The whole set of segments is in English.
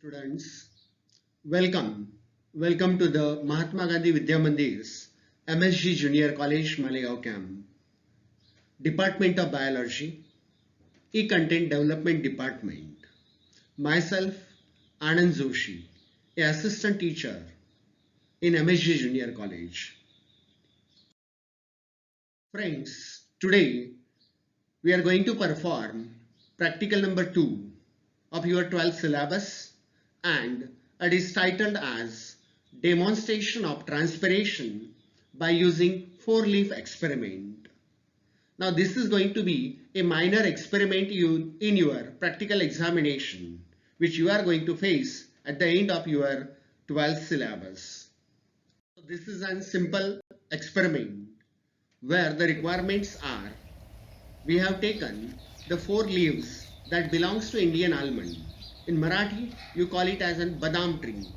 Students, welcome. Welcome to the Mahatma Gandhi Vidya Mandir's MSG Junior College Malegaon Camp. Department of Biology, E-Content Development Department. Myself, Anand Joshi, a assistant teacher in MSG Junior College. Friends, today we are going to perform practical number 2 of your 12th syllabus, and it is titled as Demonstration of Transpiration by using four-leaf experiment. Now this is going to be a minor experiment in your practical examination which you are going to face at the end of your 12th syllabus. So this is a simple experiment where the requirements are: we have taken the four leaves that belongs to Indian almond. In Marathi, you call it as an badam tree.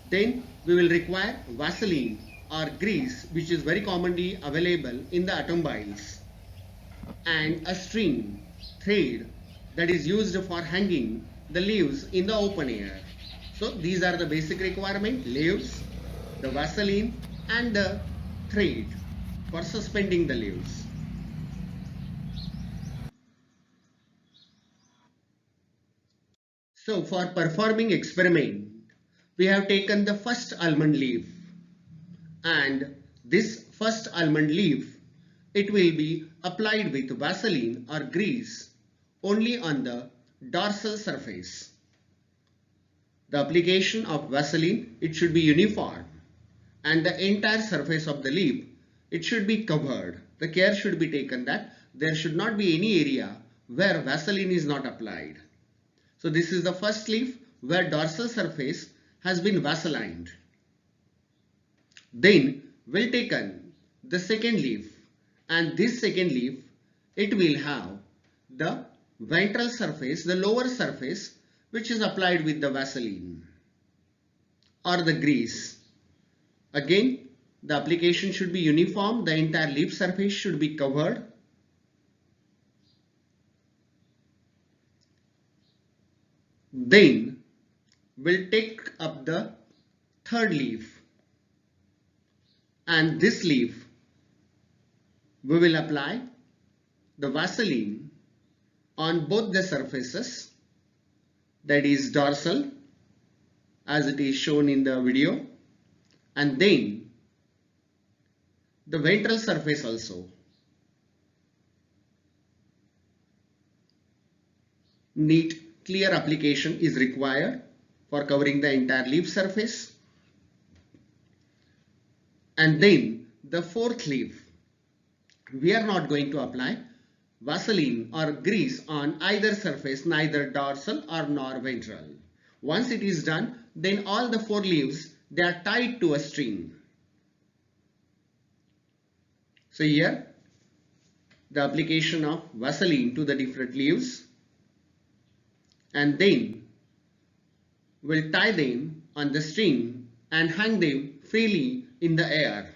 Then we will require Vaseline or grease, which is very commonly available in the automobiles, and a string, thread, that is used for hanging the leaves in the open air. So these are the basic requirements: leaves, the Vaseline, and the thread for suspending the leaves. So for performing experiment, we have taken the first almond leaf, and this first almond leaf, it will be applied with Vaseline or grease only on the dorsal surface. The application of Vaseline, it should be uniform, and the entire surface of the leaf, it should be covered. The care should be taken that there should not be any area where Vaseline is not applied. So this is the first leaf where dorsal surface has been Vaselined. Then we'll taken the second leaf, and this second leaf, it will have the ventral surface, the lower surface, which is applied with the Vaseline or the grease. Again, the application should be uniform, the entire leaf surface should be covered. Then we'll take up the third leaf, and this leaf we will apply the Vaseline on both the surfaces, that is dorsal as it is shown in the video, and then the ventral surface also. Neat clear application is required for covering the entire leaf surface. And then the fourth leaf, we are not going to apply Vaseline or grease on either surface, neither dorsal or nor ventral. Once it is done, then all the four leaves, they are tied to a string. So here the application of Vaseline to the different leaves, and then we'll tie them on the string and hang them freely in the air.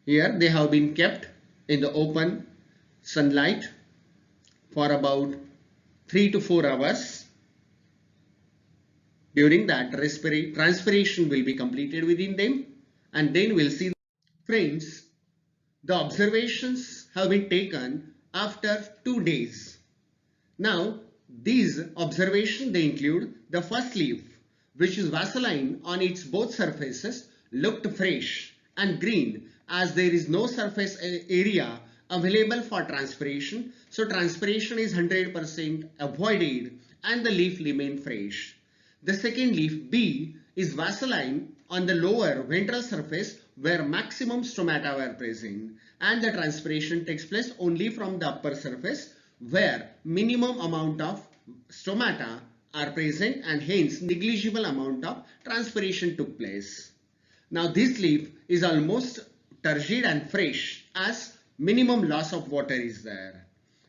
Here they have been kept in the open sunlight for about 3 to 4 hours. During that, transpiration will be completed within them, and then we'll see. Friends, the observations have been taken after 2 days. Now these observations, they include the first leaf, which is Vaseline on its both surfaces, looked fresh and green as there is no surface area available for transpiration. So transpiration is 100% avoided and the leaf remained fresh. The second leaf, B, is Vaseline on the lower ventral surface where maximum stomata were present, and the transpiration takes place only from the upper surface where minimum amount of stomata are present, and hence negligible amount of transpiration took place. Now this leaf is almost turgid and fresh as minimum loss of water is there.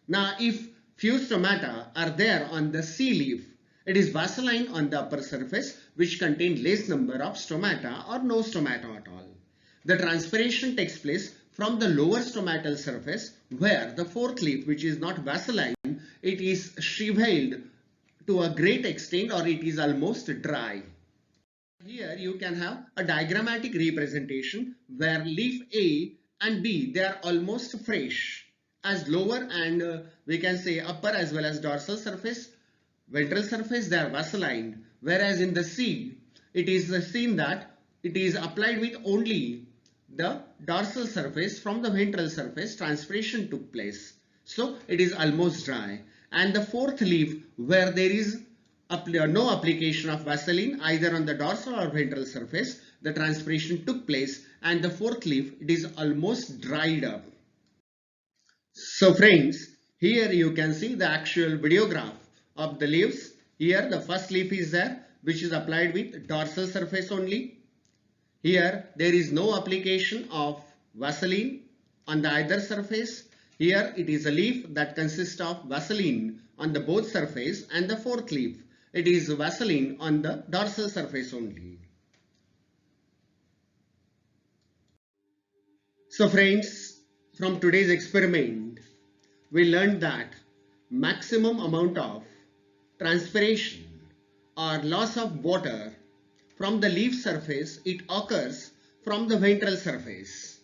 Now if few stomata are there on the C leaf, it is Vaseline on the upper surface which contain less number of stomata or no stomata at all. The transpiration takes place from the lower stomatal surface where the fourth leaf, which is not Vaseline, it is shriveled to a great extent or it is almost dry. Here you can have a diagrammatic representation where leaf A and B, they are almost fresh, as lower and we can say upper as well as dorsal surface, ventral surface, they are vasculined, whereas in the seed it is seen that it is applied with only the dorsal surface. From the ventral surface transpiration took place, so it is almost dry. And the fourth leaf where there is no application of Vaseline either on the dorsal or ventral surface, the transpiration took place, and the fourth leaf, it is almost dried up. So friends, here you can see the actual videograph of the leaves. Here the first leaf is there, which is applied with dorsal surface only. Here there is no application of Vaseline on the either surface. Here it is a leaf that consists of Vaseline on the both surface, and the fourth leaf, it is Vaseline on the dorsal surface only. So friends, from today's experiment, we learned that maximum amount of transpiration or loss of water from the leaf surface, it occurs from the ventral surface,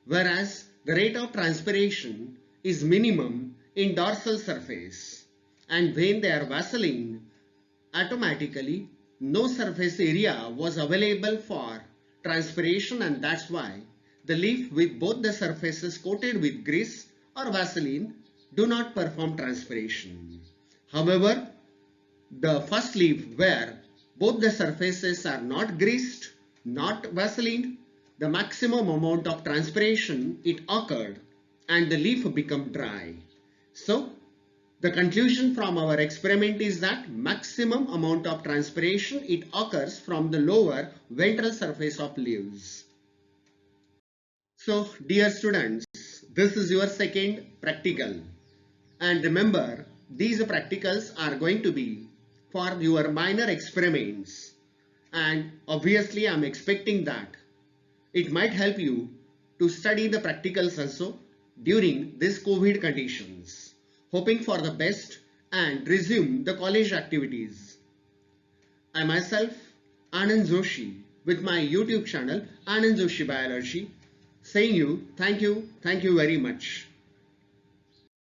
whereas the rate of transpiration is minimum in dorsal surface, and when they are Vaseline, automatically no surface area was available for transpiration, and that's why the leaf with both the surfaces coated with grease or Vaseline do not perform transpiration. However, the first leaf where both the surfaces are not greased, not Vaseline, the maximum amount of transpiration it occurred and the leaf become dry. So the conclusion from our experiment is that maximum amount of transpiration it occurs from the lower ventral surface of leaves. So dear students, this is your second practical, and remember these practicals are going to be for your minor experiments, and obviously I am expecting that it might help you to study the practicals also during these COVID conditions, hoping for the best and resume the college activities. I myself, Anand Joshi, with my YouTube channel Anand Joshi Biology, saying you thank you very much.